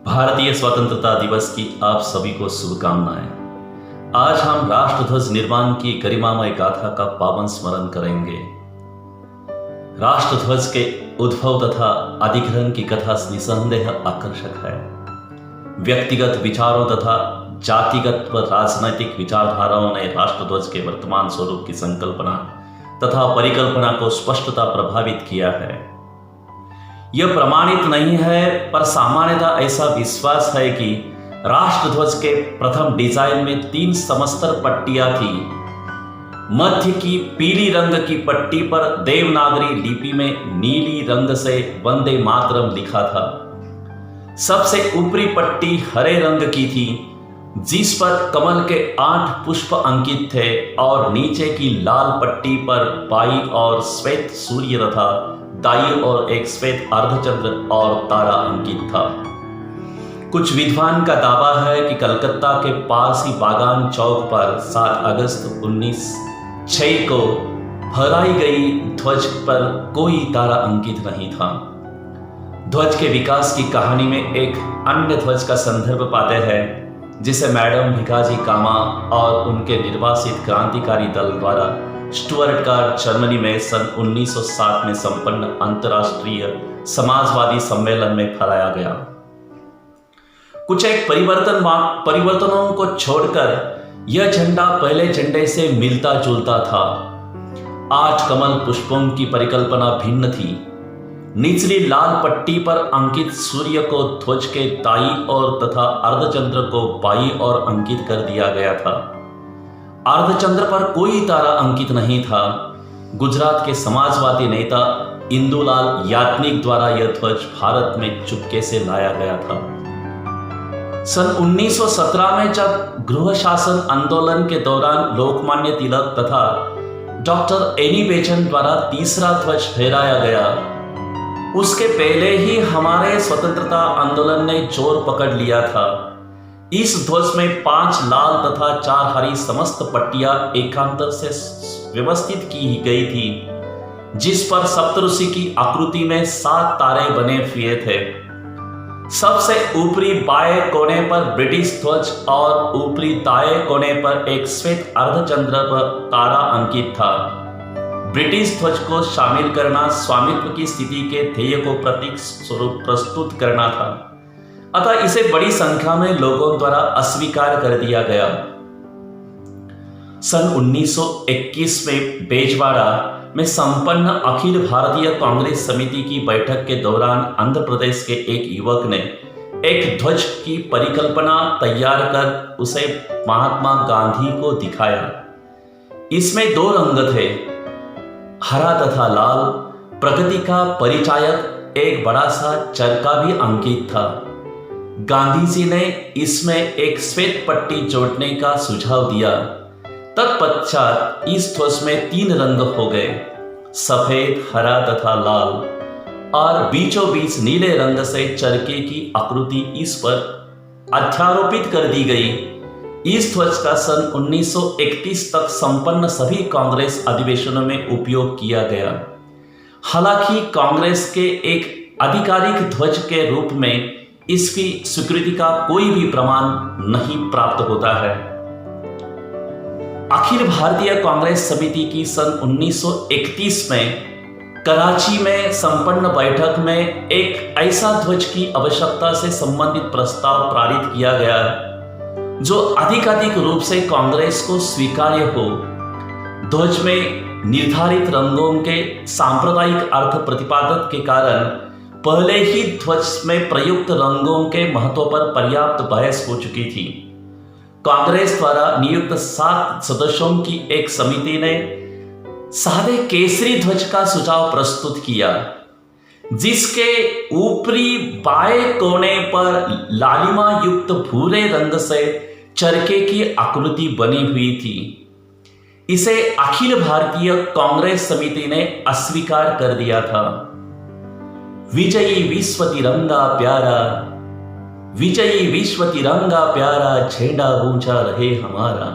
भारतीय स्वतंत्रता दिवस की आप सभी को शुभकामनाएं। आज हम राष्ट्रध्वज निर्माण की गरिमामय गाथा का पावन स्मरण करेंगे। राष्ट्रध्वज के उद्भव तथा अधिग्रहण की कथा निसंदेह आकर्षक है। व्यक्तिगत विचारों तथा जातिगत व राजनैतिक विचारधाराओं ने राष्ट्रध्वज के वर्तमान स्वरूप की संकल्पना तथा परिकल्पना को स्पष्टता प्रभावित किया है। यह प्रमाणित नहीं है, पर सामान्यतः ऐसा विश्वास है कि राष्ट्रध्वज के प्रथम डिजाइन में 3 समस्तर पट्टियां थी। मध्य की पीली रंग की पट्टी पर देवनागरी लिपि में नीली रंग से वंदे मातरम लिखा था। सबसे ऊपरी पट्टी हरे रंग की थी, जिस पर कमल के 8 पुष्प अंकित थे, और नीचे की लाल पट्टी पर बाई और श्वेत सूर्य तथा दाई और एक श्वेत अर्धचंद्र और तारा अंकित था। कुछ विद्वान का दावा है कि कलकत्ता के पास ही बागान चौक पर 7 अगस्त 1906 को फहराई गई ध्वज पर कोई तारा अंकित नहीं था। ध्वज के विकास की कहानी में एक अन्य ध्वज का संदर्भ पाते हैं, जिसे मैडम भिकाजी कामा और उनके निर्वासित क्रांतिकारी दल द्वारा स्टुअर्ट का जर्मनी में सन 1907 में संपन्न अंतर्राष्ट्रीय समाजवादी सम्मेलन में फहराया गया। कुछ एक परिवर्तनों को छोड़कर यह झंडा पहले झंडे से मिलता जुलता था। 8 कमल पुष्पों की परिकल्पना भिन्न थी। निचली लाल पट्टी पर अंकित सूर्य को ध्वज के दाईं ओर तथा अर्धचंद्र को बाईं ओर अंकित कर दिया गया था। अर्धचंद्र पर कोई तारा अंकित नहीं था। गुजरात के समाजवादी नेता इंदुलाल याज्ञनिक द्वारा यह ध्वज भारत में चुपके से लाया गया था। सन 1917 में जब गृह शासन आंदोलन के दौरान लोकमान्य तिलक तथा डॉक्टर एनी बेचन द्वारा तीसरा ध्वज फहराया गया, उसके पहले ही हमारे स्वतंत्रता आंदोलन ने जोर पकड़ लिया था। इस ध्वज में 5 लाल तथा 4 हरी समस्त पट्टियां एकांतर से व्यवस्थित की गई थी, जिस पर सप्तऋषि की आकृति में 7 तारे बने हुए थे। सबसे ऊपरी बाएं कोने पर ब्रिटिश ध्वज और ऊपरी दाएं कोने पर एक श्वेत अर्धचंद्र पर तारा अंकित था। ब्रिटिश ध्वज को शामिल करना स्वामित्व की स्थिति के ध्येय को प्रतीक स्वरूप प्रस्तुत करना था, अतः इसे बड़ी संख्या में लोगों द्वारा अस्वीकार कर दिया गया। सन 1921 में बेजवाड़ा में संपन्न अखिल भारतीय कांग्रेस समिति की बैठक के दौरान आंध्र प्रदेश के एक युवक ने एक ध्वज की परिकल्पना तैयार कर उसे महात्मा गांधी को दिखाया। इसमें 2 रंग थे, हरा तथा लाल। प्रगति का परिचायक एक बड़ा सा चरखा भी अंकित था। गांधी जी ने इसमें एक श्वेत पट्टी जोड़ने का सुझाव दिया। तत्पश्चात इस ध्वज में 3 रंग हो गए, सफेद, हरा तथा लाल, और बीचों बीच नीले रंग से चरखे की आकृति इस पर अध्यारोपित कर दी गई। इस ध्वज का सन 1931 तक संपन्न सभी कांग्रेस अधिवेशनों में उपयोग किया गया। हालांकि कांग्रेस के एक आधिकारिक ध्वज के रूप में इसकी स्वीकृति का कोई भी प्रमाण नहीं प्राप्त होता है। अखिल भारतीय कांग्रेस समिति की सन 1931 में कराची में संपन्न बैठक में एक ऐसा ध्वज की आवश्यकता से संबंधित प्रस्ताव पारित किया गया जो अधिकारिक रूप से कांग्रेस को स्वीकार्य हो। ध्वज में निर्धारित रंगों के सांप्रदायिक अर्थ प्रतिपादन के कारण पहले ही ध्वज में प्रयुक्त रंगों के महत्व पर पर्याप्त बहस हो चुकी थी। कांग्रेस द्वारा नियुक्त 7 सदस्यों की एक समिति ने सादे केसरी ध्वज का सुझाव प्रस्तुत किया, जिसके ऊपरी बाएं कोने पर लालिमा युक्त भूरे रंग से चरखे की आकृति बनी हुई थी। इसे अखिल भारतीय कांग्रेस समिति ने अस्वीकार कर दिया था। विजयी विश्व तिरंगा प्यारा, विजयी विश्व तिरंगा प्यारा, झंडा ऊंचा रहे हमारा।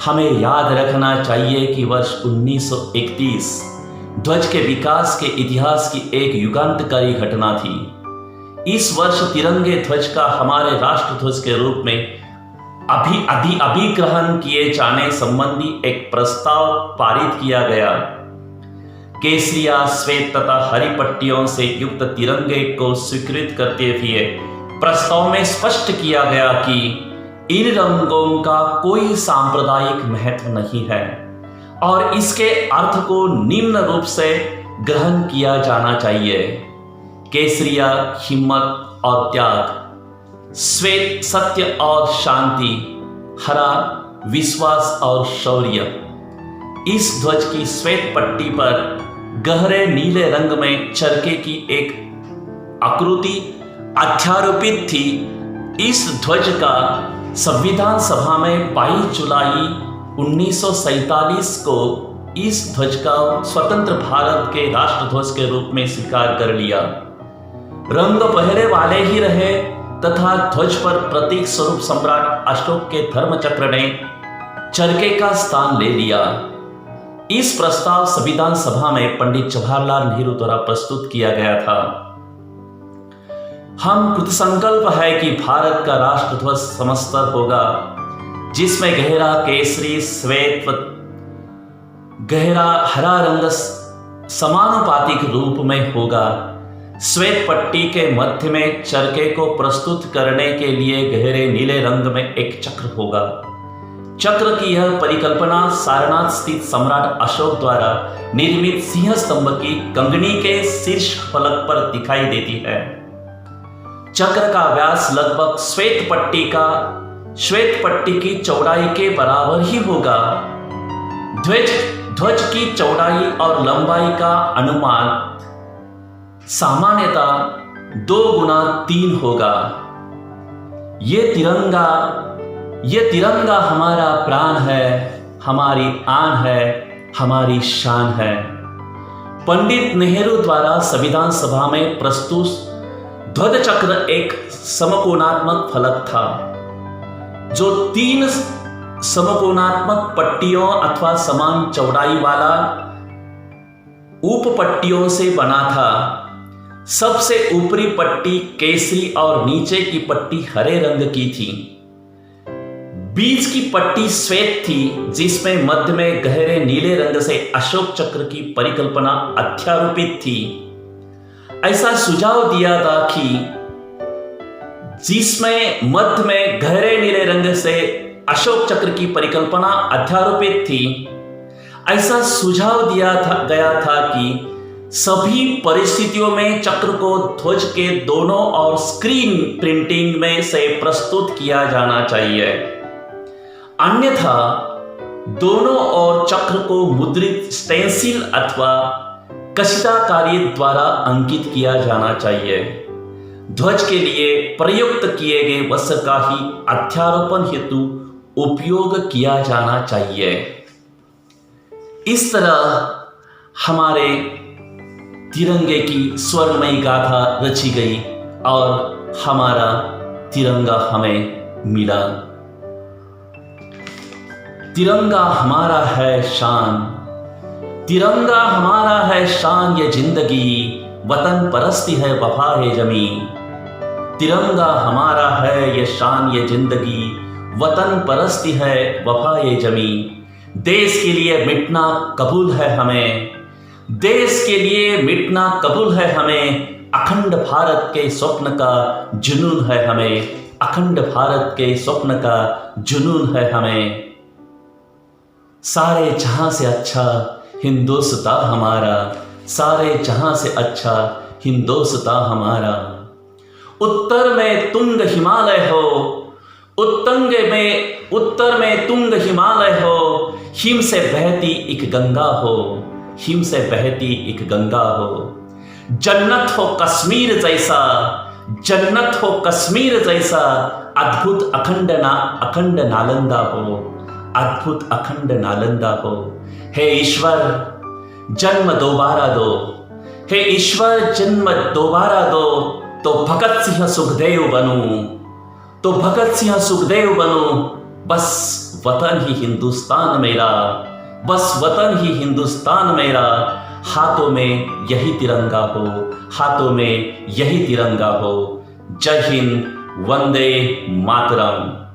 हमें याद रखना चाहिए कि वर्ष 1931 ध्वज के विकास के इतिहास की एक युगांतकारी घटना थी। इस वर्ष तिरंगे ध्वज का हमारे राष्ट्र ध्वज के रूप में अभिग्रहण किए जाने संबंधी एक प्रस्ताव पारित किया गया। केसरिया, श्वेत तथा हरी पट्टियों से युक्त तिरंगे को स्वीकृत करते हुए प्रस्ताव में स्पष्ट किया गया कि इन रंगों का कोई सांप्रदायिक महत्व नहीं है और इसके अर्थ को निम्न रूप से ग्रहण किया जाना चाहिए। केसरिया हिम्मत और त्याग, श्वेत सत्य और शांति, हरा विश्वास और शौर्य। इस ध्वज की श्वेत पट्टी पर गहरे नीले रंग में चरखे की एक आकृति अध्यारोपित थी। इस ध्वज का संविधान सभा में 22 जुलाई 1947 को इस ध्वज का स्वतंत्र भारत के राष्ट्रध्वज के रूप में स्वीकार कर लिया। रंग पहले वाले ही रहे तथा ध्वज पर प्रतीक स्वरूप सम्राट अशोक के धर्मचक्र ने चरखे का स्थान ले लिया। इस प्रस्ताव संविधान सभा में पंडित जवाहरलाल नेहरू द्वारा प्रस्तुत किया गया था। हम कृतसंकल्प है कि भारत का राष्ट्रध्वज समस्तर होगा, जिसमें गहरा केसरी, श्वेत व गहरा हरा रंग समानुपातिक रूप में होगा। श्वेत पट्टी के मध्य में चरखे को प्रस्तुत करने के लिए गहरे नीले रंग में एक चक्र होगा। चक्र की यह परिकल्पना सारनाथ स्थित सम्राट अशोक द्वारा निर्मित सिंह स्तंभ की कंगनी के शीर्ष फलक पर दिखाई देती है। चक्र का व्यास लगभग श्वेत पट्टी की चौड़ाई के बराबर ही होगा। ध्वज की चौड़ाई और लंबाई का अनुमान सामान्यतः 2 गुना 3 होगा। ये तिरंगा हमारा प्राण है, हमारी आन है, हमारी शान है। पंडित नेहरू द्वारा संविधान सभा में प्रस्तुत ध्वज चक्र एक समकोणात्मक फलक था, जो 3 समकोणात्मक पट्टियों अथवा समान चौड़ाई वाला उप पट्टियों से बना था। सबसे ऊपरी पट्टी केसरी और नीचे की पट्टी हरे रंग की थी। बीच की पट्टी श्वेत थी, जिसमें मध्य में गहरे नीले रंग से अशोक चक्र की परिकल्पना अध्यारोपित थी। ऐसा सुझाव दिया था कि जिसमें मध्य में गहरे नीले रंग से अशोक चक्र की परिकल्पना अध्यारोपित थी, ऐसा सुझाव गया था कि सभी परिस्थितियों में चक्र को ध्वज के दोनों ओर स्क्रीन प्रिंटिंग में से प्रस्तुत किया जाना चाहिए। अन्यथा दोनों ओर चक्र को मुद्रित स्टेंसिल अथवा कशिदाकारी द्वारा अंकित किया जाना चाहिए। ध्वज के लिए प्रयुक्त किए गए वस्त्र का ही अध्यारोपण हेतु उपयोग किया जाना चाहिए। इस तरह हमारे तिरंगे की स्वर्णमयी गाथा रची गई और हमारा तिरंगा हमें मिला। तिरंगा हमारा है शान, तिरंगा हमारा है शान ये जिंदगी, वतन परस्ती है वफा है जमी। तिरंगा हमारा है ये शान ये जिंदगी, वतन परस्ती है वफा ये जमी। देश के लिए मिटना कबूल है हमें, देश के लिए मिटना कबूल है हमें। अखंड भारत के स्वप्न का जुनून है हमें, अखंड भारत के स्वप्न का जुनून है हमें। सारे जहां से अच्छा हिंदुस्तान हमारा, सारे जहां से अच्छा हिंदुस्तान हमारा। उत्तर में तुंग हिमालय हो, उत्तर में तुंग हिमालय हो, हिम से बहती एक गंगा हो, हिम से बहती एक गंगा हो। जन्नत हो कश्मीर जैसा, जन्नत हो कश्मीर जैसा, अद्भुत अखंड नालंदा हो, अद्भुत अखंड नालंदा हो। हे ईश्वर जन्म दोबारा दो, हे ईश्वर जन्म दोबारा दो, तो भगत सिंह सुखदेव बनूं, तो भगत सिंह सुखदेव बनूं। बस वतन ही हिंदुस्तान मेरा, बस वतन ही हिंदुस्तान मेरा। हाथों में यही तिरंगा हो, हाथों में यही तिरंगा हो। जय हिंद, वंदे मातरम।